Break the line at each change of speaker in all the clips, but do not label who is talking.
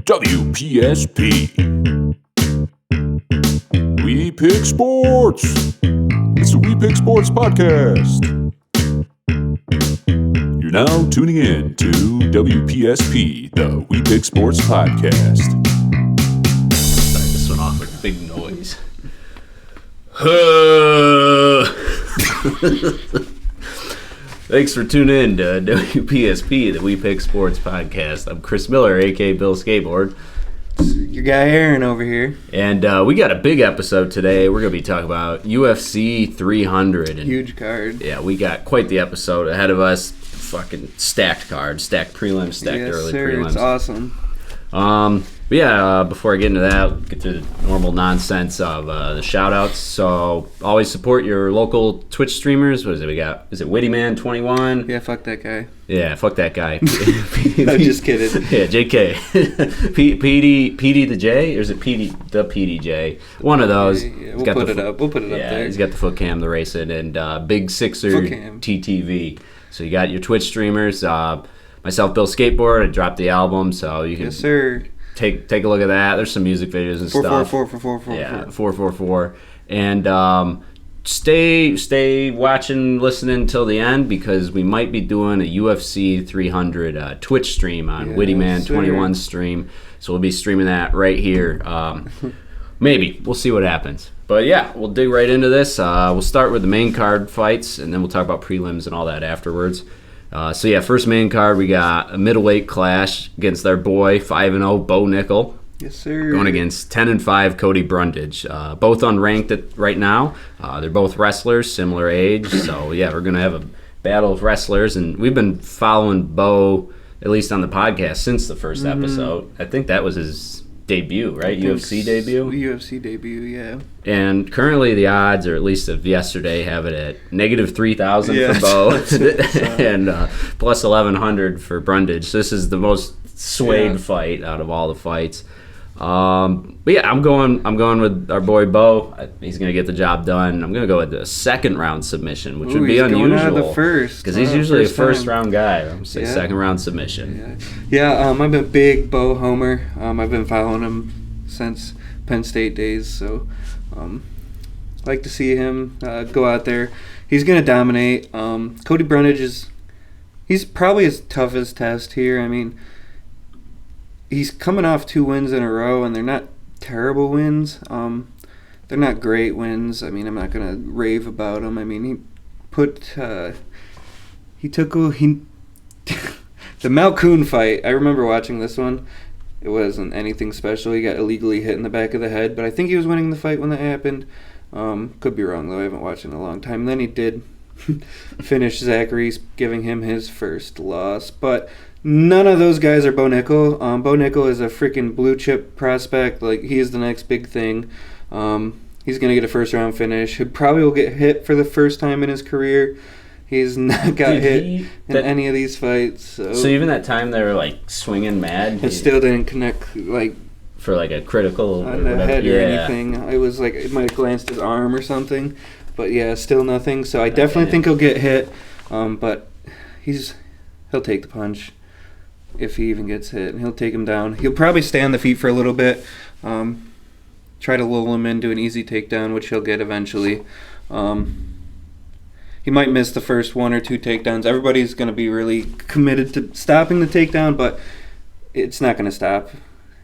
WPSP. We Pick Sports. It's the We Pick Sports podcast. You're now tuning in to WPSP, the We Pick Sports podcast.
Start this one off with a big noise. Thanks for tuning in to WPSP, the We Pick Sports podcast. I'm Chris Miller, a.k.a. BillSkateboard.
Your guy Aaron over here.
And we got a big episode today. We're going to be talking about UFC 300. And,
huge card.
Yeah, we got quite the episode ahead of us. Fucking stacked card, stacked prelims, stacked early prelims.
It's awesome.
But yeah, before I get into that, get to the normal nonsense of the shout-outs. So always support your local Twitch streamers. What is it we got? Is it WittyMan21?
Yeah, fuck that guy.
Yeah, fuck that guy.
I'm just kidding.
Yeah, JK. PD the J? Or is it PD the PDJ? One of those.
Yeah, we'll put it up. We'll put it up there.
He's got the foot cam, the racing, and Big Sixer TTV. So you got your Twitch streamers. Myself, BillSkateboard. I dropped the album, so you can...
Yes, sir.
Take a look at that. There's some music videos and stuff. 444. And stay watching, listening till the end because we might be doing a UFC 300 Twitch stream on WittyMan21 stream. So we'll be streaming that right here. Maybe. We'll see what happens. But yeah, we'll dig right into this. We'll start with the main card fights, and then we'll talk about prelims and all that afterwards. So yeah, first main card, we got a middleweight clash against our boy 5-0 Bo Nickel.
Yes, sir.
Going against 10-5 Cody Brundage. Both unranked right now. They're both wrestlers, similar age. So yeah, we're gonna have a battle of wrestlers, and we've been following Bo at least on the podcast since the first episode. I think that was his debut, right? UFC debut?
UFC debut, yeah.
And currently the odds, or at least of yesterday, have it at negative 3,000 for Bo and plus 1,100 for Brundage. So this is the most swayed fight out of all the fights. But yeah, I'm going with our boy Bo. He's gonna get the job done. I'm gonna go with the second round submission, which would be unusual.
Going out of the first,
because he's usually a first round guy. I'm gonna say second round submission.
I'm a big Bo homer. I've been following him since Penn State days, so like to see him go out there. He's gonna dominate. Cody Brundage he's probably his toughest test here. I mean, he's coming off 2 wins in a row, and they're not terrible wins. They're not great wins. I mean, I'm not going to rave about them. I mean, the Malkoon fight, I remember watching this one. It wasn't anything special. He got illegally hit in the back of the head, but I think he was winning the fight when that happened. Could be wrong, though. I haven't watched it in a long time. And then he did finish Zachary, giving him his first loss. But none of those guys are Bo Nickel. Bo Nickel is a freaking blue chip prospect. Like, he is the next big thing. He's going to get a first round finish. He probably will get hit for the first time in his career. He's not got hit in any of these fights. So
even that time they were like swinging mad,
it still didn't connect like
for like a critical
on the head or anything. It was like it might have glanced his arm or something. But yeah, still nothing. So I definitely think he'll get hit. But he'll take the punch. If he even gets hit, and he'll take him down. He'll probably stay on the feet for a little bit, try to lull him into an easy takedown, which he'll get eventually. He might miss the first 1 or 2 takedowns. Everybody's going to be really committed to stopping the takedown, but it's not going to stop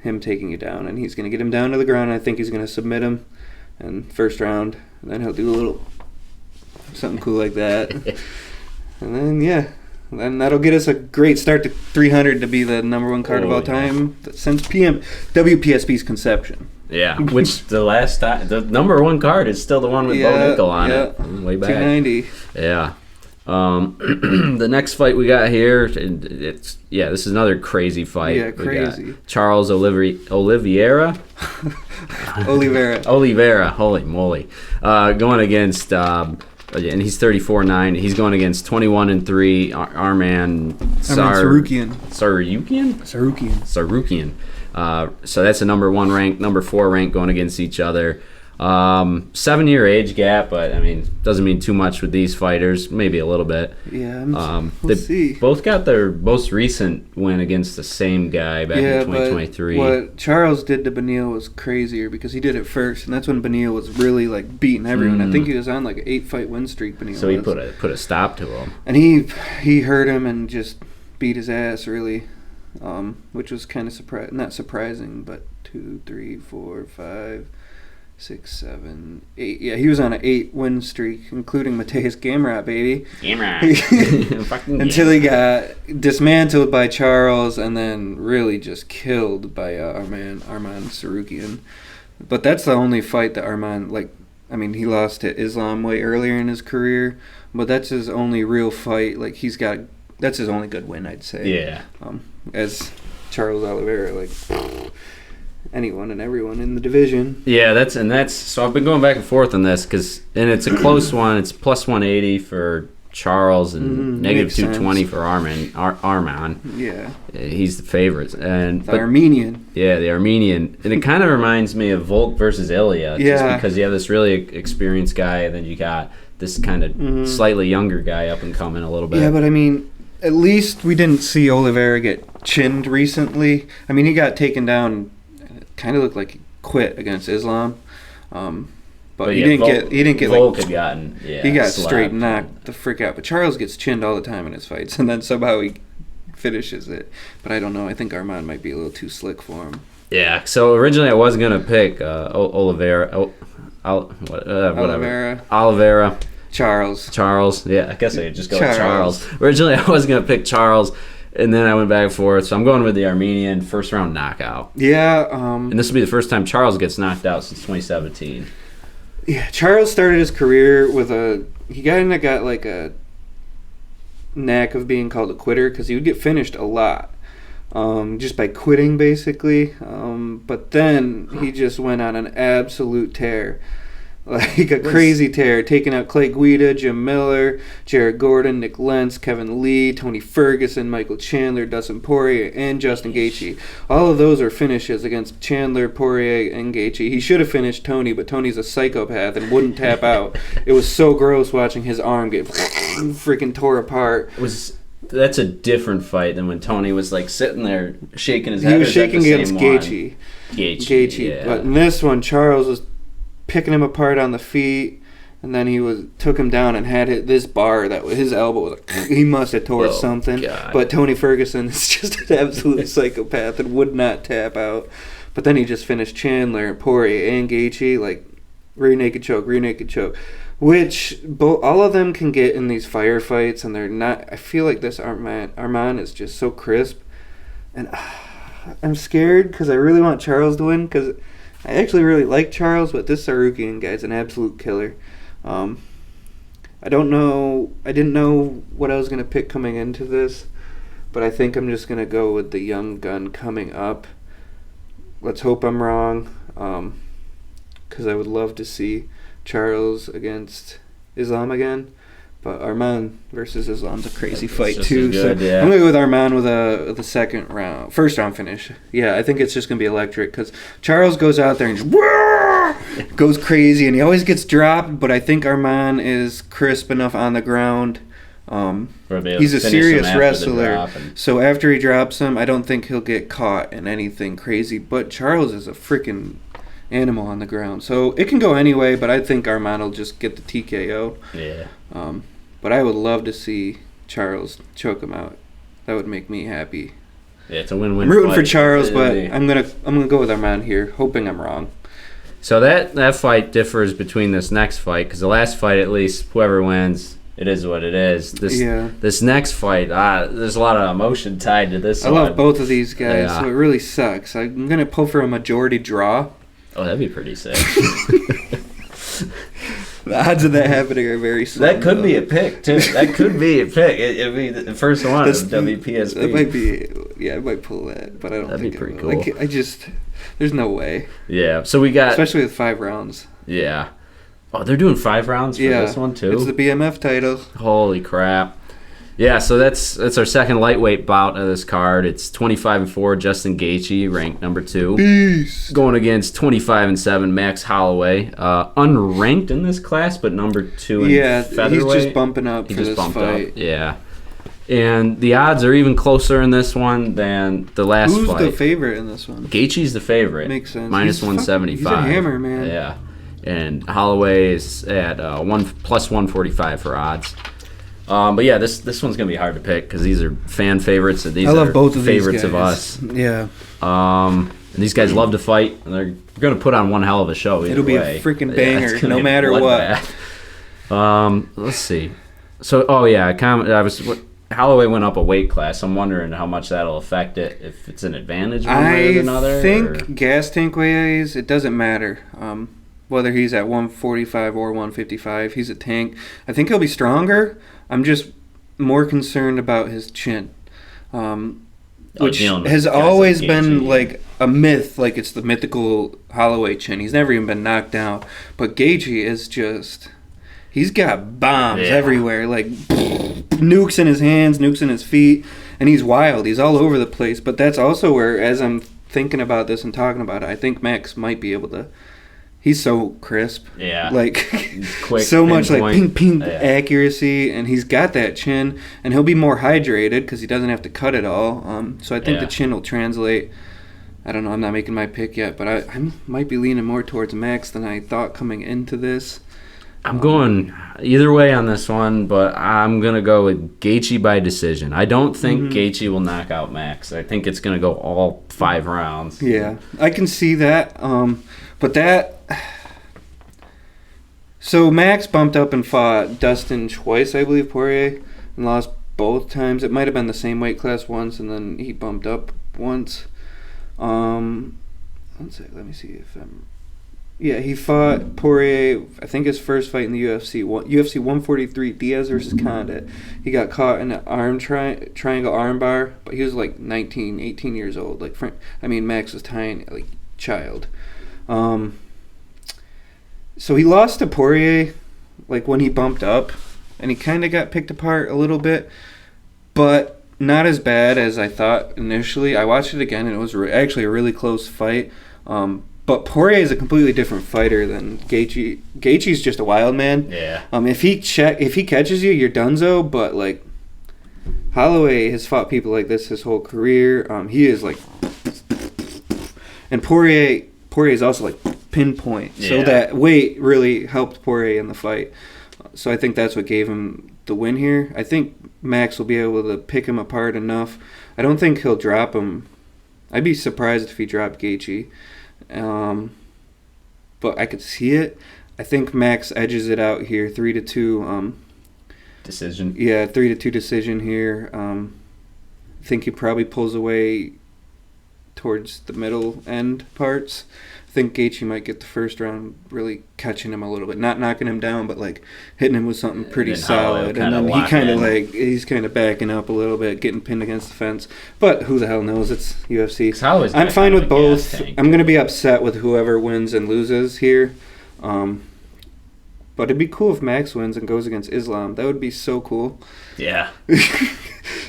him taking you down, and he's going to get him down to the ground. I think he's going to submit him in first round, and then he'll do a little something cool like that. And then, and that'll get us a great start to 300 to be the number 1 card of all time since WPSP's conception.
Yeah, which the number 1 card is still the one with Bo Nickel on it. Way back.
290.
Yeah. The next fight we got here, this is another crazy fight.
Yeah, crazy.
We got Charles Oliveira. Oliveira, holy moly. Going against... and he's 34-9. He's going against 21-3 Arman Sarukian. So that's a number 1 rank, number 4 rank going against each other. 7-year age gap, but I mean, doesn't mean too much with these fighters. Maybe a little bit.
Yeah,
we'll see. Both got their most recent win against the same guy back in 2023.
But what Charles did to Beneil was crazier because he did it first, and that's when Beneil was really like beating everyone. I think he was on like an 8-fight win streak. Beneil.
So he put a stop to him,
and he hurt him and just beat his ass really, which was kind of not surprising, but 2, 3, 4, 5. 6, 7, 8. Yeah, he was on an 8-win streak, including Mateus Gamrot, baby. Until he got dismantled by Charles and then really just killed by Arman Sarukian. But that's the only fight that Arman, he lost to Islam way earlier in his career, but that's his only real fight. That's his only good win, I'd say.
Yeah.
As Charles Oliveira, anyone and everyone in the division.
Yeah, that's so I've been going back and forth on this and it's a close one. It's plus 180 for Charles and negative 220 for Arman.
Yeah,
he's the favorite. And
Armenian.
Yeah, the Armenian, and it kind of reminds me of Volk versus Ilya, just because you have this really experienced guy, and then you got this kind of slightly younger guy up and coming a little bit.
Yeah, but I mean, at least we didn't see Oliveira get chinned recently. I mean, he got taken down. Kind of looked like he quit against Islam, but he didn't get
Volk had gotten
he got
slapped.
Straight knocked the frick out. But Charles gets chinned all the time in his fights, and then somehow he finishes it. But I don't know. I think Arman might be a little too slick for him.
Yeah. So originally I was gonna pick Oliveira. Oliveira. Charles. Yeah, I guess I could just go with Charles. Originally I was gonna pick Charles. And then I went back and forth, so I'm going with the Armenian first-round knockout.
Yeah.
And this will be the first time Charles gets knocked out since 2017.
Yeah, Charles started his career with he kind of got like a knack of being called a quitter because he would get finished a lot just by quitting, basically. But then he just went on an absolute tear. Like a crazy tear, taking out Clay Guida, Jim Miller, Jared Gordon, Nick Lentz, Kevin Lee, Tony Ferguson, Michael Chandler, Dustin Poirier, and Justin Gaethje. All of those are finishes against Chandler, Poirier, and Gaethje. He should have finished Tony, but Tony's a psychopath and wouldn't tap out. It was so gross watching his arm get freaking tore apart.
That's a different fight than when Tony was sitting there shaking his head.
He was shaking against Gaethje.
Gaethje, yeah.
But in this one, Charles was picking him apart on the feet, and then took him down and had this bar that his elbow was he must have tore something.
God.
But Tony Ferguson is just an absolute psychopath and would not tap out. But then he just finished Chandler and Poirier and Gaethje rear naked choke, which all of them can get in these firefights, and they're not. I feel like this Arman is just so crisp, and I'm scared because I really want Charles to win because I actually really like Charles, but this Sarukian guy's an absolute killer. I didn't know what I was going to pick coming into this, but I think I'm just going to go with the young gun coming up. Let's hope I'm wrong, because I would love to see Charles against Islam again. But Arman versus Islam's a crazy fight too.
Good,
so
yeah.
I'm gonna go with Arman with a first round finish. Yeah, I think it's just gonna be electric because Charles goes out there and just goes crazy, and he always gets dropped. But I think Arman is crisp enough on the ground. He's a serious wrestler, so after he drops him, I don't think he'll get caught in anything crazy. But Charles is a freaking animal on the ground, so it can go anyway. But I think Arman will just get the TKO.
Yeah.
But I would love to see Charles choke him out. That would make me happy.
Yeah, it's a win-win.
I'm rooting for Charles, but I'm gonna go with Arman here, hoping I'm wrong.
So that fight differs between this next fight because the last fight, at least whoever wins, it is what it is. This next fight, there's a lot of emotion tied to this.
I love both of these guys, so it really sucks. I'm gonna pull for a majority draw.
Oh, that'd be pretty sick.
The odds of that happening are very slim.
That could be a pick, too. That could be a pick. It'd be the first one of WPSP.
It might be, I might pull that, but I don't think
that'd be pretty
cool. There's no way.
Yeah, so we got...
Especially with 5 rounds.
Yeah. Oh, they're doing 5 rounds for this one, too?
It's the BMF title.
Holy crap. Yeah, so that's our second lightweight bout of this card. It's 25-4 Justin Gaethje, ranked number 2.
Beast.
Going against 25-7 Max Holloway, unranked in this class, but number 2 in featherweight.
He's just bumping up for this fight.
Up. Yeah. And the odds are even closer in this one than the last fight.
Who's the favorite in this one?
Gaethje's the favorite.
Makes sense.
Minus 175.
He's a hammer, man.
Yeah. And Holloway is at plus 145 for odds. But yeah, this one's gonna be hard to pick because these are fan favorites. And these
I love both of
favorites
these guys.
of us.
Yeah.
And these guys love to fight, and they're gonna put on one hell of a show.
It'll be a freaking banger, no matter what.
Let's see. So, Holloway went up a weight class. I'm wondering how much that'll affect it. If it's an advantage one way or another.
I think gas tank weighs, it doesn't matter. Whether he's at 145 or 155, he's a tank. I think he'll be stronger. I'm just more concerned about his chin, which has always been like a myth. Like it's the mythical Holloway chin. He's never even been knocked down. But Gaethje is just, he's got bombs everywhere. Like nukes in his hands, nukes in his feet, and he's wild. He's all over the place. But that's also where, as I'm thinking about this and talking about it, I think Max might be able to. He's so crisp.
Yeah.
Like,
quick,
so much like ping
yeah.
accuracy, and he's got that chin, and he'll be more hydrated because he doesn't have to cut it all. So I think the chin will translate. I don't know. I'm not making my pick yet, but I might be leaning more towards Max than I thought coming into this.
I'm going either way on this one, but I'm going to go with Gaethje by decision. I don't think Gaethje will knock out Max. I think it's going to go all 5 rounds.
Yeah, I can see that. But that... So Max bumped up and fought Dustin twice, I believe, Poirier, and lost both times. It might have been the same weight class once, and then he bumped up once. Let's see, let me see if I'm... Yeah, he fought Poirier, I think his first fight in the UFC, UFC 143, Diaz versus Condit. He got caught in an arm triangle arm bar, but he was like 19, 18 years old. Like, Max was tiny, like child. So he lost to Poirier, like when he bumped up, and he kind of got picked apart a little bit, but not as bad as I thought initially. I watched it again, and it was actually a really close fight. But Poirier is a completely different fighter than Gaethje. Gaethje's just a wild man.
Yeah.
If he catches you, you're donezo. But like Holloway has fought people like this his whole career. He is like, and Poirier is also like pinpoint. Yeah. So that weight really helped Poirier in the fight. So I think that's what gave him the win here. I think Max will be able to pick him apart enough. I don't think he'll drop him. I'd be surprised if he dropped Gaethje. But I could see it. I think Max edges it out here, 3-2.
Decision.
Yeah, 3-2 decision here. I think he probably pulls away towards the middle end parts. I think Gaethje might get the first round really catching him a little bit, not knocking him down, but like hitting him with something pretty solid. And then he kind of he's kind of backing up a little bit, getting pinned against the fence. But who the hell knows? It's UFC. I'm fine with both. I'm going to be upset with whoever wins and loses here. But it'd be cool if Max wins and goes against Islam. That would be so cool.
Yeah.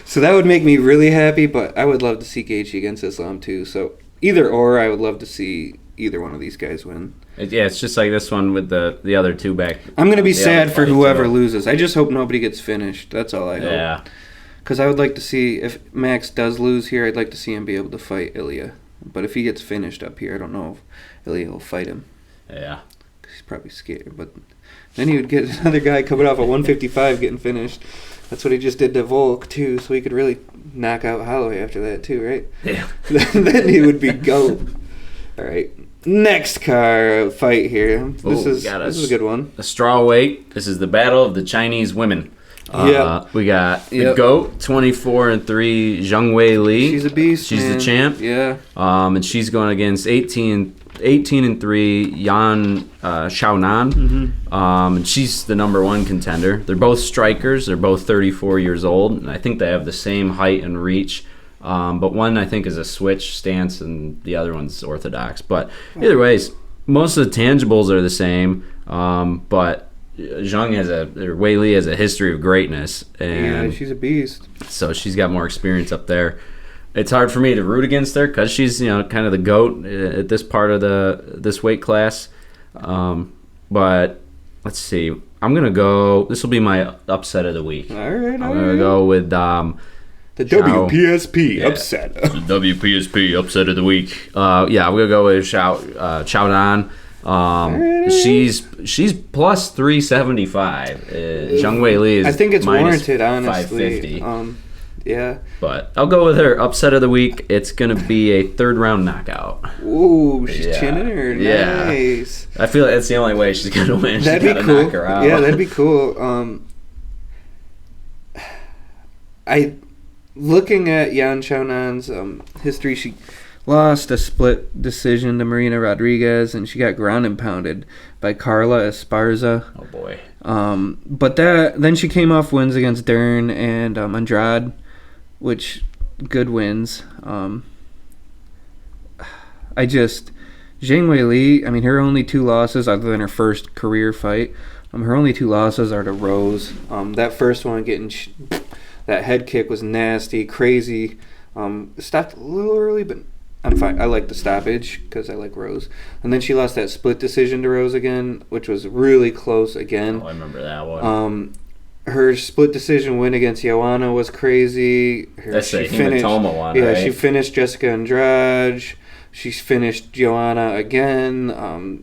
So that would make me really happy, but I would love to see Gaethje against Islam too. So either or, I would love to see either one of these guys win.
Yeah, it's just like this one with the other two back.
I'm going to be sad for whoever loses. I just hope nobody gets finished. That's all I hope.
Yeah.
Because I would like to see, if Max does lose here, I'd like to see him be able to fight Ilya. But if he gets finished up here, I don't know if Ilya will fight him.
Yeah.
Because he's probably scared. But then he would get another guy coming off at 155 getting finished. That's what he just did to Volk, too, so he could really knock out Holloway after that, too, right?
Yeah.
Then he would be GOAT. All right. Next fight here. This is a good one.
A strawweight. This is the battle of the Chinese women. We got the GOAT, 24-3, Zhang Wei Li.
She's a beast.
She's the champ.
Yeah.
And she's going against 18-3 Yan Xiaonan. Mm-hmm. And she's the number one contender. They're both strikers. They're both 34 years old. And I think they have the same height and reach. But one, I think, is a switch stance, and the other one's orthodox. But either ways, most of the tangibles are the same. But Wei Li has a history of greatness, and
yeah, she's a beast.
So she's got more experience up there. It's hard for me to root against her because she's kind of the GOAT at this part of this weight class. But let's see. I'm gonna go. This will be my upset of the week.
All right.
I'm gonna go with
the WPSP upset.
The WPSP upset of the week. I'm gonna go with Xiao Dan. She's plus 375. Zhang Wei Li is
I think it's
minus
warranted, honestly.
550.
Yeah.
But I'll go with her upset of the week. It's gonna be a 3rd round knockout.
Ooh, she's chinning her.
Yeah.
Nice.
I feel like that's the only way she's gonna win.
That'd be cool. Knock her out. Yeah, that'd be cool. Looking at Yan Xiaonan's history, she lost a split decision to Marina Rodriguez, and she got ground and pounded by Carla Esparza.
Oh boy.
But then she came off wins against Dern and Andrade, which good wins. Zhang Wei Li, I mean, her only 2 losses other than her first career fight, her only 2 losses are to Rose. That first one that head kick was nasty, crazy. Stopped a little early, but I'm fine. I like the stoppage because I like Rose. And then she lost that split decision to Rose again, which was really close again.
Oh, I remember that one.
Her split decision win against Joanna was crazy.
That's the hematoma one,
yeah,
right?
She finished Jessica Andrade. She's finished Joanna again.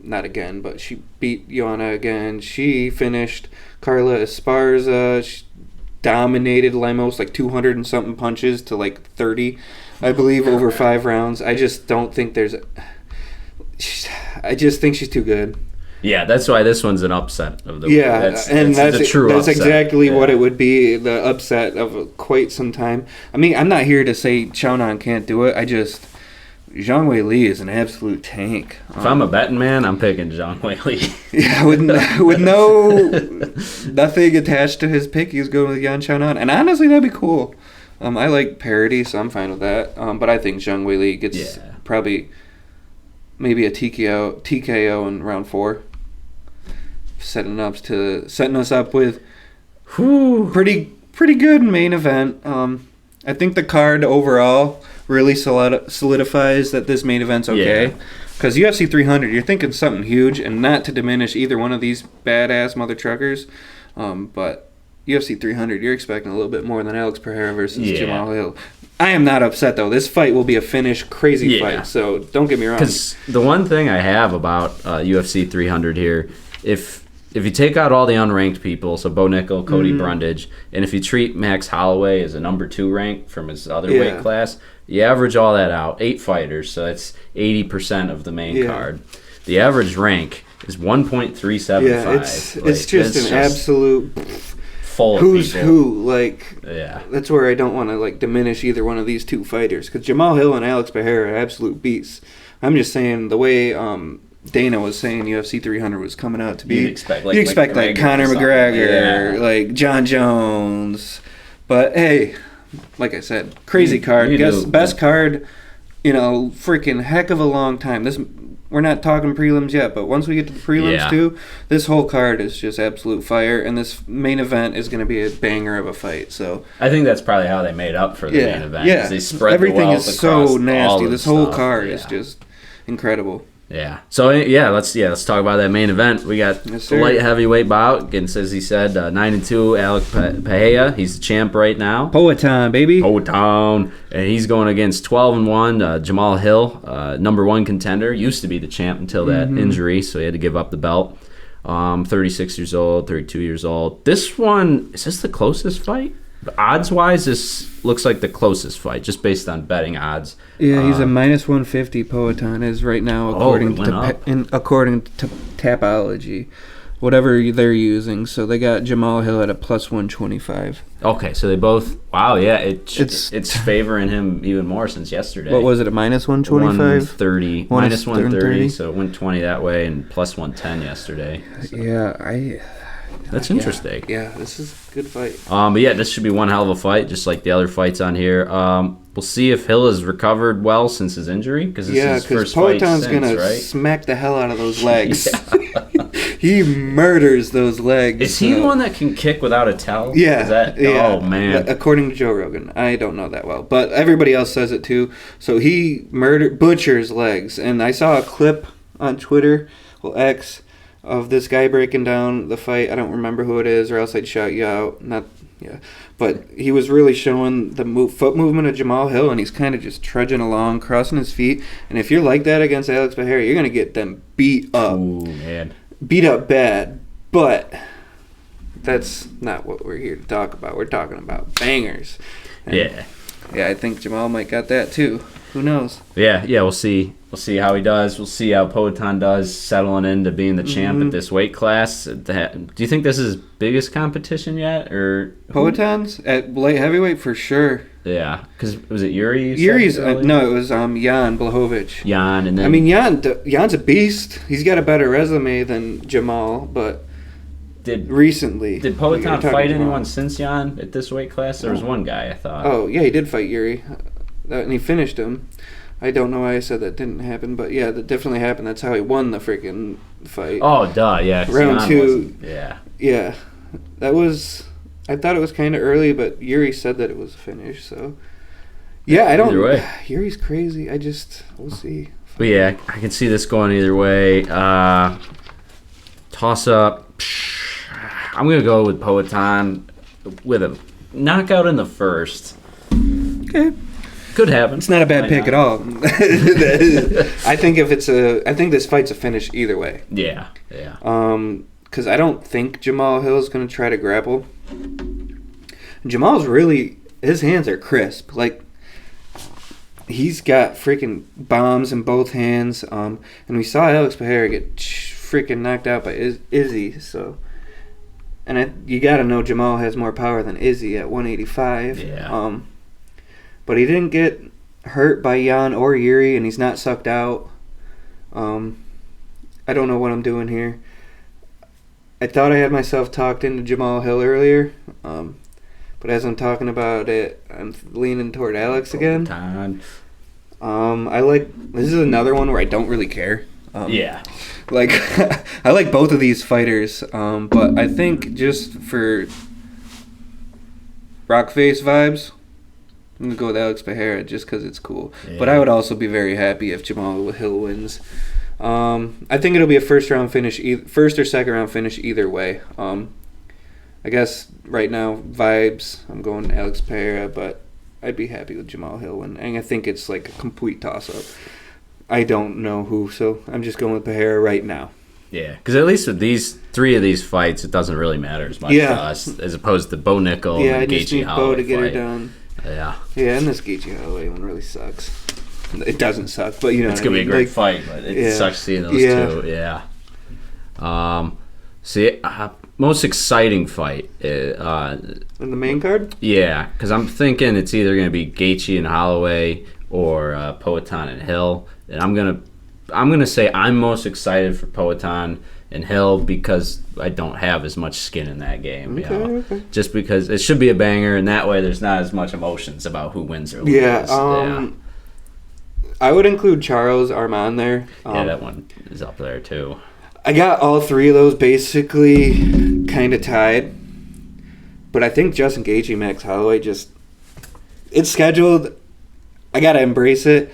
Not again, but she beat Joanna again. She finished Carla Esparza. She dominated Lemos, like 200 and something punches to like 30, I believe, over 5 rounds. I just don't think I just think she's too good.
Yeah, that's why this one's an upset of the
yeah,
that's a true
that's
upset.
Exactly what it would be, the upset of quite some time. I mean, I'm not here to say Xiaonan can't do it. Zhang Wei Li is an absolute tank.
If I'm a betting man, I'm picking Zhang Wei Li.
Yeah, with nothing attached to his pick, he's going with Yan Xiaonan. And honestly, that'd be cool. I like parity, so I'm fine with that. But I think Zhang Wei Li gets probably maybe a TKO in round 4. Setting us up with pretty good main event. I think the card overall really solidifies that this main event's okay. Because UFC 300, you're thinking something huge, and not to diminish either one of these badass mother truckers, but UFC 300, you're expecting a little bit more than Alex Pereira versus Jamal Hill. I am not upset, though. This fight will be a crazy fight, so don't get me wrong.
Because the one thing I have about UFC 300 here, if you take out all the unranked people, so Bo Nickel, Cody Brundage, and if you treat Max Holloway as a number 2 rank from his other weight class, you average all that out, 8 fighters, so that's 80% of the main card. The average rank is 1.375.
Yeah, it's just an absolute
full of
who's
people.
who. That's where I don't want to diminish either one of these 2 fighters, because Jamal Hill and Alex Pereira are absolute beasts. I'm just saying the way Dana was saying UFC 300 was coming out to be.
You'd expect
Conor McGregor, like John Jones. But hey, like I said, crazy card. Best card, freaking heck of a long time. We're not talking prelims yet, but once we get to the prelims too, this whole card is just absolute fire, and this main event is going to be a banger of a fight. So
I think that's probably how they made up for the main event.
Yeah,
they spread
everything
the
is so nasty. This whole
stuff.
card is just incredible.
Yeah. So let's talk about that main event. We got the light heavyweight bout against, as he said, 9-2 Alex Pereira. He's the champ right now.
Powhatan, baby.
Powhatan, and he's going against 12-1 Jamal Hill, number 1 contender. Used to be the champ until that injury, so he had to give up the belt. 36 years old, 32 years old. This one, is this the closest fight? Odds-wise, this looks like the closest fight, just based on betting odds.
Yeah, he's a minus 150. Powhatan is right now, according to Tapology, whatever they're using. So they got Jamal Hill at a plus 125.
Okay, so they both. Wow, yeah, it's favoring him even more since yesterday.
What was it? A minus 125?
130, minus 130. So it went 20 that way, and plus 110 yesterday. So.
Yeah,
That's interesting.
Yeah, this is a good fight.
But yeah, this should be one hell of a fight, just like the other fights on here. We'll see if Hill has recovered well since his injury, because this is his first fight since,
Powhatan's gonna
right?
smack the hell out of those legs. He murders those legs.
Is he the one that can kick without a towel?
Yeah.
Oh, man.
According to Joe Rogan. I don't know that well. But everybody else says it too. So he butchers legs. And I saw a clip on Twitter, X, of this guy breaking down the fight. I don't remember who it is, or else I'd shout you out. But he was really showing the foot movement of Jamal Hill, and he's kind of just trudging along, crossing his feet. And if you're like that against Alex Pereira, you're going to get them beat up.
Ooh, man.
Beat up bad. But that's not what we're here to talk about. We're talking about bangers. And yeah, I think Jamal might got that too. Who knows?
Yeah, we'll see. We'll see how he does. We'll see how Poatan does settling into being the champ at this weight class. Do you think this is his biggest competition yet? Or
Poatan's at light heavyweight for sure.
Yeah, because was it Yuri?
Yuri's no, it was Jan Blachowicz.
Jan, and then
I mean Jan's a beast. He's got a better resume than Jamal, but recently
did Poatan fight anyone since Jan at this weight class? There was one guy I thought.
Oh yeah, he did fight Yuri, and he finished him. I don't know why I said that didn't happen, but yeah, that definitely happened. That's how he won the freaking fight.
Oh, duh, yeah.
Round
Jan
2.
Yeah.
That was. I thought it was kind of early, but Yuri said that it was a finish. So, yeah, I don't.
Either way.
Yuri's crazy. We'll see.
But yeah, I can see this going either way. Toss up. I'm gonna go with Poatan with a knockout in the first.
Okay.
Could happen.
It's not a bad pick at all. I think this fight's a finish either way.
Yeah.
Because I don't think Jamal Hill's going to try to grapple. Jamal's his hands are crisp. Like, he's got freaking bombs in both hands. And we saw Alex Pereira get freaking knocked out by Izzy. So, and you got to know Jamal has more power than Izzy at 185.
Yeah.
But he didn't get hurt by Jan or Yuri, and he's not sucked out. I don't know what I'm doing here. I thought I had myself talked into Jamal Hill earlier, but as I'm talking about it, I'm leaning toward Alex again. This is another one where I don't really care. Like, I like both of these fighters, but I think just for Rockface vibes, I'm going to go with Alex Pereira just because it's cool. Yeah. But I would also be very happy if Jamal Hill wins. I think it'll be a first or second round finish either way. I guess right now, vibes, I'm going Alex Pereira, but I'd be happy with Jamal Hill winning. And I think it's like a complete toss-up. I don't know who, so I'm just going with Pereira right now.
Yeah, because at least with these 3 of these fights, it doesn't really matter as much to us as opposed to Bo Nickel and Gaethje Holloway.
Bo to get her done.
Yeah,
and this Gaethje Holloway one really sucks. It doesn't suck, but you know
it's gonna be a great fight. But it sucks seeing those two. Yeah. Most exciting fight in
the main card.
Yeah, because I'm thinking it's either gonna be Gaethje and Holloway or Poatan and Hill, and I'm gonna say I'm most excited for Poatan and Hill because I don't have as much skin in that game. Okay. Just because it should be a banger, and that way there's not as much emotions about who wins or loses.
I would include Charles Armand there.
That one is up there too.
I got all 3 of those basically kind of tied, but I think Justin Gaethje, Max Holloway, it's scheduled. I gotta embrace it.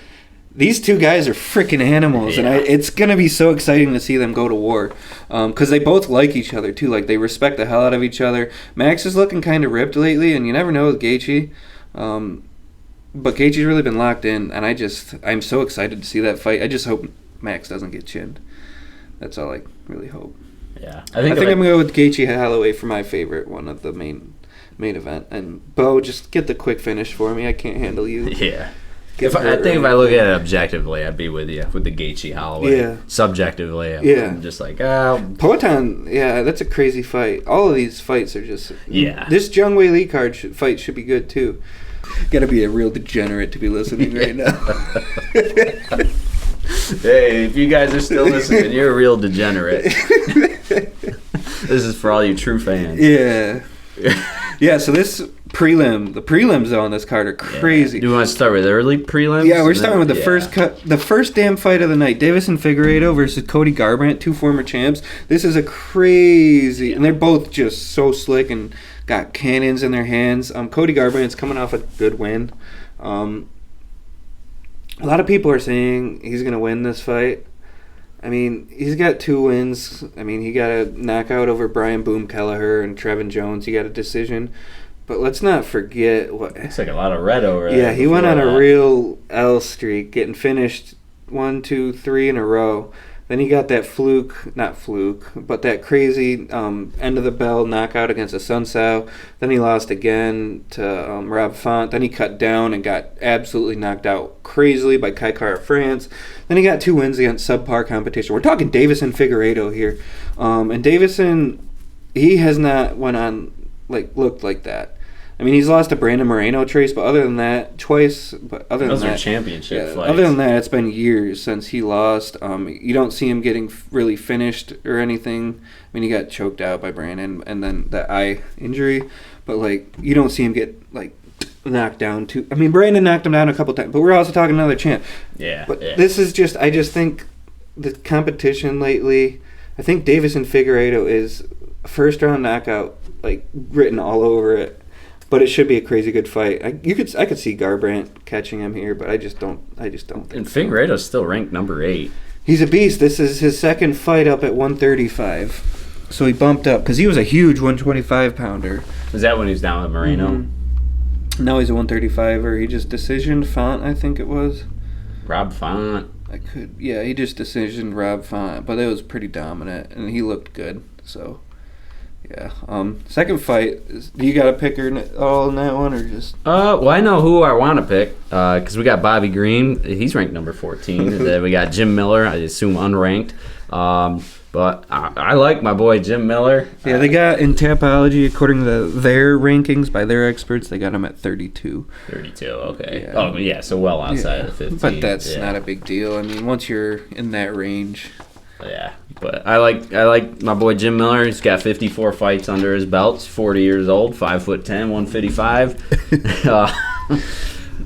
These 2 guys are freaking animals, and it's going to be so exciting to see them go to war because they both like each other, too. Like, they respect the hell out of each other. Max is looking kind of ripped lately, and you never know with Gaethje. But Gaethje's really been locked in, and I'm so excited to see that fight. I just hope Max doesn't get chinned. That's all I really hope.
Yeah.
I think I'm going to go with Gaethje Holloway for my favorite one of the main event. And, Bo, just get the quick finish for me. I can't handle you.
Yeah. If I look at it objectively, I'd be with you with the Gaethje Holloway.
Yeah.
Subjectively, I'm just like,
Poatan, that's a crazy fight. All of these fights are just...
Yeah.
This Jung Wei Lee card fight should be good, too. Got to be a real degenerate to be listening right now.
Hey, if you guys are still listening, you're a real degenerate. This is for all you true fans.
Yeah. Yeah, so this The prelims on this card are crazy.
Do you want to start with early prelims?
Yeah, we're starting with the first damn fight of the night. Davison Figueiredo versus Cody Garbrandt, 2 former champs. This is a crazy, and they're both just so slick and got cannons in their hands. Cody Garbrandt's coming off a good win. A lot of people are saying he's going to win this fight. I mean, he's got 2 wins. I mean, he got a knockout over Brian Boom Kelleher and Trevin Jones. He got a decision. But let's not forget what...
Looks like a lot of red over there.
Yeah, he went on a real L streak, getting finished 1, 2, 3 in a row. Then he got that that crazy end of the bell knockout against Asuncao. Then he lost again to Rob Font. Then he cut down and got absolutely knocked out crazily by Kai Kara France. Then he got 2 wins against subpar competition. We're talking Davison Figueiredo here. And Davison, he has not looked like that. I mean, he's lost to Brandon Moreno, Trace, but other than that, twice. But other
Those
than
are
that,
championship fights.
Other than that, it's been years since he lost. You don't see him getting really finished or anything. I mean, he got choked out by Brandon, and then that eye injury. But you don't see him get knocked down too. I mean, Brandon knocked him down a couple times, but we're also talking another champ.
Yeah.
But this is just. I just think the competition lately. I think Davison Figueiredo is a first-round knockout, written all over it. But it should be a crazy good fight. I could see Garbrandt catching him here, but I just don't think.
And Figueiredo's still ranked number 8.
He's a beast. This is his second fight up at 135. So he bumped up because he was a huge 125-pounder.
Is that when he was down with Moreno?
Mm-hmm. Now he's a 135er. He just decisioned Font, I think it was.
Rob Font.
He just decisioned Rob Font, but it was pretty dominant, and he looked good. So. Yeah. Second fight. Do you got a picker all in that one, or just?
Well, I know who I want to pick because we got Bobby Green. He's ranked number 14. And then we got Jim Miller. I assume unranked. But I like my boy Jim Miller.
Yeah, they got in Tapology, according to their rankings by their experts, they got him at 32.
32. Okay. Yeah. Oh, yeah. So well outside of the 15.
But that's not a big deal. I mean, once you're in that range.
Yeah, but I like my boy Jim Miller. He's got 54 fights under his belt. He's 40 years old, 5'10", 155.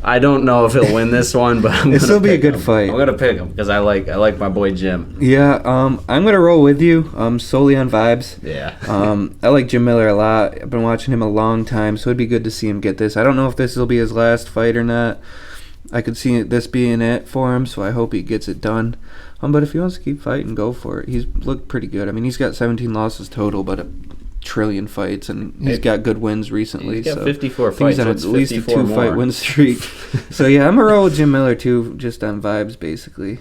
I don't know if he'll win this one, but it'll still be a good fight. I'm gonna pick him because I like my boy Jim.
Yeah, I'm gonna roll with you. Solely on vibes.
Yeah.
I like Jim Miller a lot. I've been watching him a long time, so it'd be good to see him get this. I don't know if this will be his last fight or not. I could see this being it for him, so I hope he gets it done. But if he wants to keep fighting, go for it. He's looked pretty good. I mean, he's got 17 losses total, but a trillion fights, and he's got good wins recently.
He's got 54 fights.
He's on at least a 2-fight win streak. So yeah, I'm gonna roll with Jim Miller too, just on vibes, basically.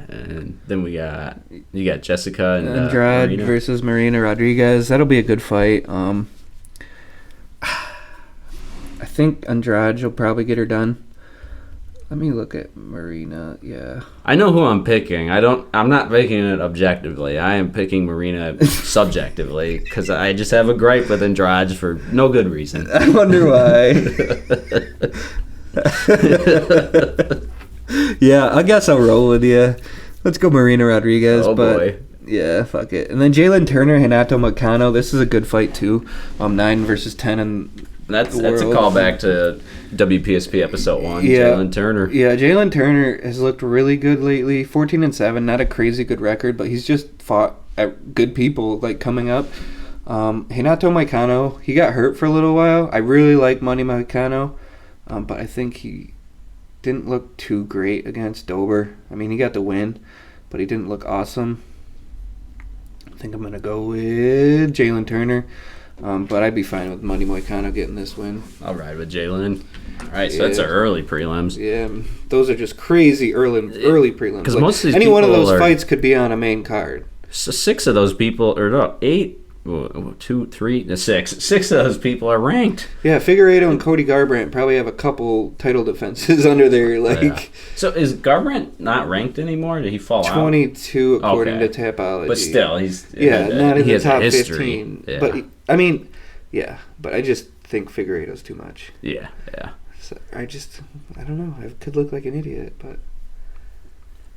And then you got Jessica and
Andrade
Marina
versus Marina Rodriguez. That'll be a good fight. I think Andrade will probably get her done. Let me look at Marina. Yeah.
I know who I'm picking. I'm not picking it objectively. I am picking Marina subjectively because I just have a gripe with Andrade for no good reason.
I wonder why. Yeah, I guess I'll roll with you. Let's go Marina Rodriguez.
Oh, boy.
Yeah, fuck it. And then Jalen Turner, Renato Moicano. This is a good fight too. 9 versus 10 and.
That's a callback to WPSP episode 1. Yeah, Jalen Turner.
Yeah, Jalen Turner has looked really good lately. 14-7, not a crazy good record, but he's just fought at good people coming up. Renato Moicano, he got hurt for a little while. I really like Manny Moicano, but I think he didn't look too great against Dober. I mean, he got the win, but he didn't look awesome. I think I'm gonna go with Jalen Turner. But I'd be fine with Manny Moicano getting this win.
I'll ride with Jalen. All right, so that's our early prelims.
Yeah, those are just crazy early prelims.
Because most of these
any one of those fights could be on a main card.
So 6 of those people, or no, 8, 2, 3, 6. 6 of those people are ranked.
Yeah, Figueiredo and Cody Garbrandt probably have a couple title defenses under their
Yeah. So is Garbrandt not ranked anymore? Did he fall
22 according to Tapology.
But still,
he's not in the top 15.
Yeah.
But I mean, yeah. But I just think Figueiredo's too much.
Yeah.
So I don't know. I could look like an idiot, but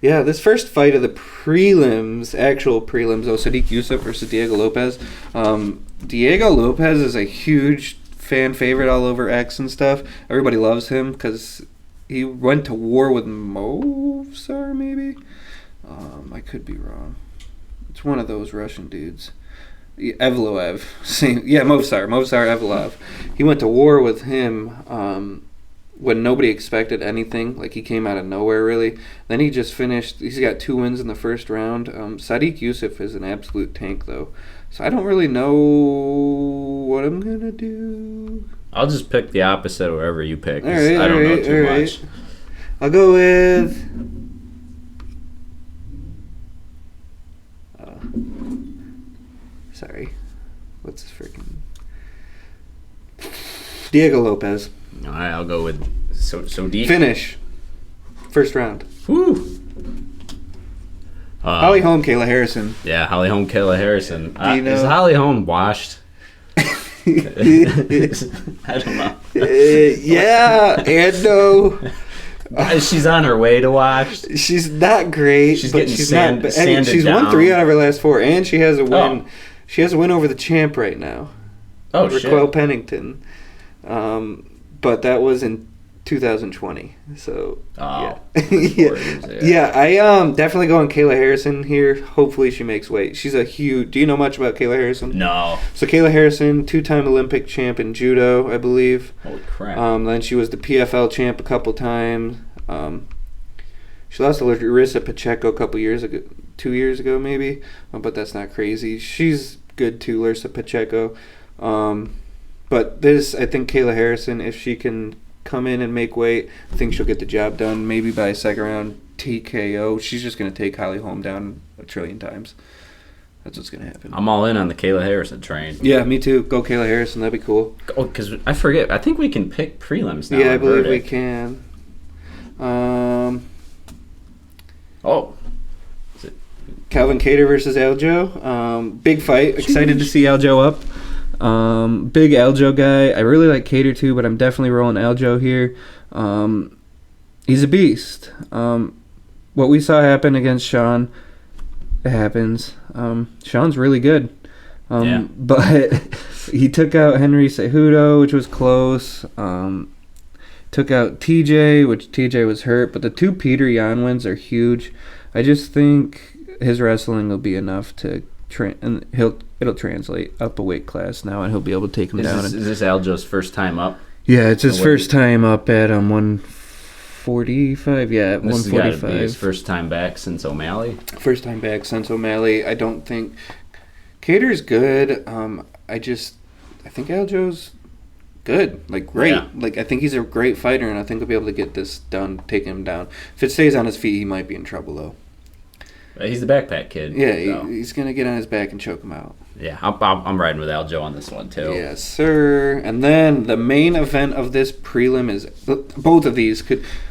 Yeah, this first fight of the prelims, actual prelims, though, Sadiq Yusuff versus Diego Lopez. Diego Lopez is a huge fan favorite all over X and stuff. Everybody loves him because he went to war with Movsar, maybe? I could be wrong. It's one of those Russian dudes. Evloev. Movsar Evloev. He went to war with him when nobody expected anything. Like, he came out of nowhere, really. Then he just finished. He's got 2 wins in the first round. Sadiq Yusuff is an absolute tank, though. So I don't really know what I'm going to do.
I'll just pick the opposite wherever you pick.
All right,
I don't know too much.
I'll go with... sorry. What's his freaking... Diego Lopez.
All right, I'll go with so deep.
Finish. First round.
Woo.
Holly Holm, Kayla Harrison.
Yeah, Holly Holm, Kayla Harrison.
Is
Holly Holm washed? I don't know.
Yeah, and no.
She's on her way to wash.
She's not great.
She's
but
getting
she's
sanded
She's
down.
won 3 out of her last 4, and she has a win.
Oh.
She has a win over the champ right now.
Oh,
Raquel
shit.
Pennington. But that was in 2020. So
Oh.
yeah. I definitely going Kayla Harrison here. Hopefully she makes weight. She's a huge. Do you know much about Kayla Harrison?
No.
So Kayla Harrison, 2-time Olympic champ in judo, I believe.
Holy crap.
Then she was the PFL champ a couple times. She lost to Larissa Pacheco a couple years ago, 2 years ago maybe, but that's not crazy. She's good too, Larissa Pacheco. But this, I think Kayla Harrison, if she can come in and make weight, I think she'll get the job done. Maybe by second round TKO. She's just going to take Holly Holm down 1 trillion times. That's what's going to happen.
I'm all in on the Kayla Harrison train.
Yeah, me too. Go Kayla Harrison. That'd be cool.
Oh, because I forget. I think we can pick prelims now.
Yeah, I believe we
verdict.
can.
Is it?
Calvin Kattar versus Aljo. Big fight. Excited to see Aljo up. Big Aljo guy. I really like Kattar too, but I'm definitely rolling Aljo here. He's a beast. What we saw happen against Sean, it happens. Sean's really good.
Yeah.
But he took out Henry Cejudo, which was close. Took out TJ, which TJ was hurt. But the 2 Peter Yan wins are huge. I just think his wrestling will be enough to and it'll translate up a weight class now, and he'll be able to take him down.
Is this Aljo's first time up?
Yeah, it's his first time up at 145. Yeah, at 145.
This has got to be his first time back since O'Malley.
First time back since O'Malley. I don't think Cater's good. I think Aljo's good, like great.
Yeah.
Like I think he's a great fighter, and I think he'll be able to get this done, take him down. If it stays on his feet, he might be in trouble though.
He's the backpack kid.
Yeah,
so.
he's gonna get on his back and choke him out.
Yeah, I'm riding with Aljo on this one too.
Yes, sir. And then the main event of this prelim is both of these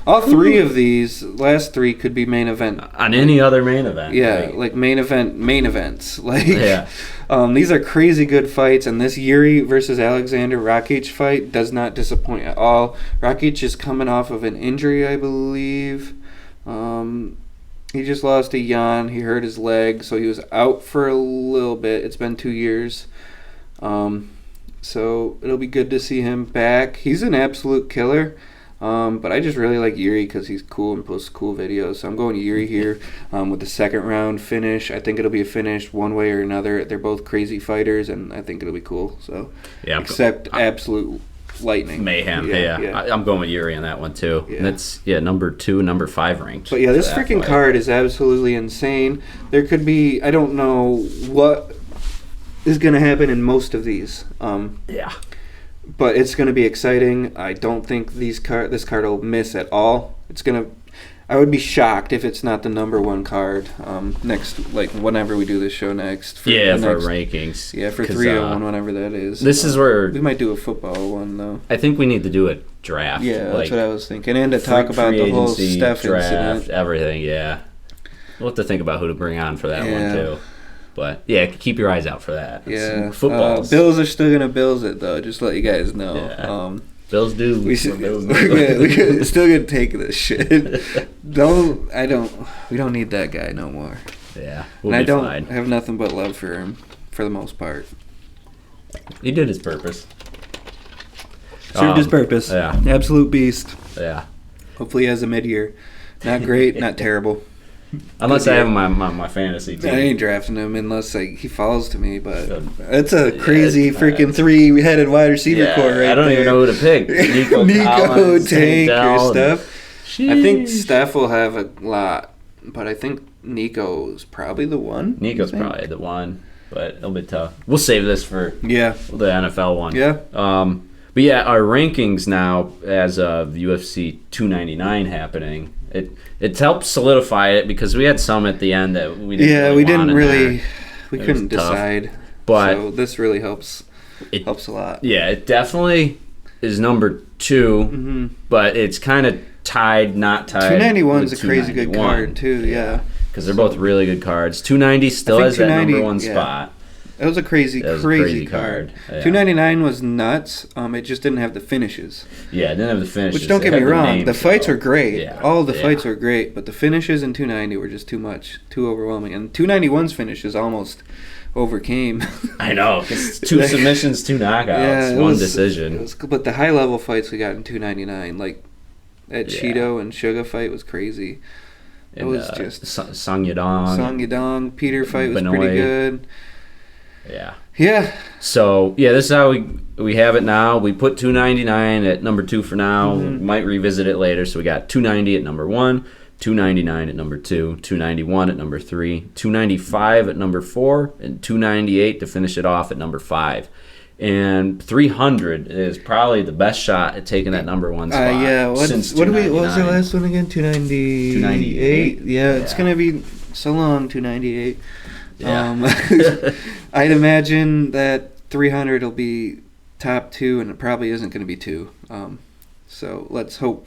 all 3 of these last 3 could be main event
on any other main event.
Yeah, like main events. Like
yeah.
These are crazy good fights, and this Yuri versus Alexander Rakic fight does not disappoint at all. Rakic is coming off of an injury, I believe. He just lost to Jan. He hurt his leg, so he was out for a little bit. It's been 2 years. So it'll be good to see him back. He's an absolute killer. But I just really like Yuri because he's cool and posts cool videos. So I'm going Yuri here with the second round finish. I think it'll be a finish one way or another. They're both crazy fighters, and I think it'll be cool. So
yeah,
except absolute lightning.
Mayhem. Yeah. I'm going with Yuri on that one too.
Yeah.
And that's number 2, number 5 ranked.
But yeah, this freaking card is absolutely insane. There could be, I don't know what is going to happen in most of these.
Yeah.
But it's going to be exciting. I don't think this card will miss at all. I would be shocked if it's not the number 1 card next, like whenever we do this show next.
For rankings.
Yeah, for 301, whenever that is.
This is where
we might do a football one though.
I think we need to do a draft.
Yeah, that's what I was thinking, and to talk about the whole Steph
draft,
incident,
everything. Yeah, we'll have to think about who to bring on for that one too. But yeah, keep your eyes out for that.
Yeah,
football.
Bills are still gonna Bills it though. Just to let you guys know.
Yeah. Bills do.
We still gonna take this shit. We don't need that guy no more.
Yeah,
and I don't have nothing but love for him for the most part.
He did his purpose.
Served his purpose.
Yeah.
Absolute beast.
Yeah.
Hopefully he has a mid-year. Not great, not terrible.
Unless I have him on my fantasy team.
I ain't drafting him unless he falls to me, but it's a crazy freaking three-headed wide receiver core right there.
I don't even know who to pick.
Nico, Tank, or Steph.
Sheesh.
I think Steph will have a lot, but I think Nico's probably the one.
Nico's probably the one, but it'll be tough. We'll save this for the NFL one.
Yeah.
But yeah, our rankings now as of UFC 299 happening, it helped solidify it because we had some at the end that we didn't really
we couldn't decide.
But
so this really helps. It helps a lot.
Yeah, it definitely is number 2, but it's kind of not tied.
291 is a crazy good card too. Yeah,
because they're both really good cards. 290 still has that number 1 spot.
It was a crazy card. Yeah. 299 was nuts. It just didn't have the finishes.
Yeah, it didn't have the finishes.
Which don't get me wrong, the fights were great. Yeah. All the fights were great, but the finishes in 290 were just too much, too overwhelming. And 291's finishes almost overcame.
I know. It's 2 submissions, 2 knockouts, 1 decision.
But the high level fights we got in 299, like that Cheeto and Suga fight was crazy. It was just
Song Yadong.
Peter fight was pretty good.
Yeah. So, this is how we have it now. We put 299 at number 2 for now. We might revisit it later. So we got 290 at number 1, 299 at number 2, 291 at number 3, 295 at number 4, and 298 to finish it off at number 5. And 300 is probably the best shot at taking that number 1 spot.
What was the last one again? 298? Yeah, it's going to be so long, 298.
Yeah.
I'd imagine that 300 will be top 2, and it probably isn't going to be 2. So let's hope.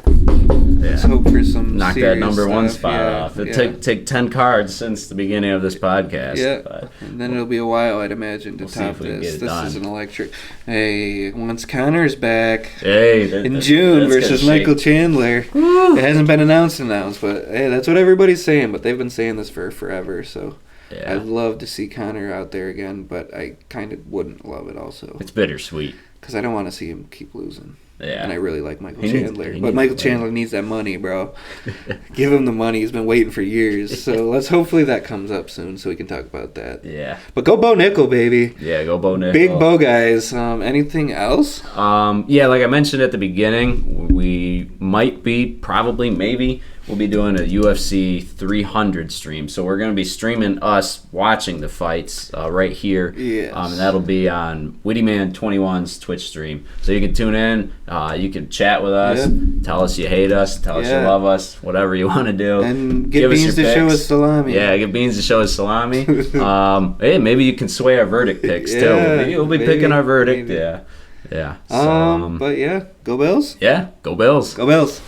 Let's hope for some
knock that number 1 spot off. It'll take 10 cards since the beginning of this podcast.
Yeah, and then it'll be a while, I'd imagine, to top this. This is an electric. Hey, once Connor's back in June versus Michael Chandler. Woo. It hasn't been announced, but hey, that's what everybody's saying. But they've been saying this for forever, so. Yeah. I'd love to see Connor out there again, but I kind of wouldn't love it also.
It's bittersweet.
Because I don't want to see him keep losing.
Yeah.
And I really like Michael Chandler. But Michael Chandler needs that money, bro. Give him the money. He's been waiting for years. So let's hopefully that comes up soon so we can talk about that.
Yeah.
But go Bo Nickel, baby.
Yeah, go Bo Nickel.
Big Bo guys. Anything else?
Like I mentioned at the beginning, we might be, probably, maybe, we'll be doing a UFC 300 stream. So we're going to be streaming us watching the fights right here.
Yes.
And that'll be on Wittyman21's Twitch stream. So you can tune in. You can chat with us. Yeah. Tell us you hate us. Tell us you love us. Whatever you want to do.
And give Beans to show us salami.
Yeah, give Beans to show us salami. Hey, maybe you can sway our verdict picks too. Maybe we'll be picking our verdict. Maybe. Yeah.
So, but go Bills.
Yeah, go Bills.
Go Bills.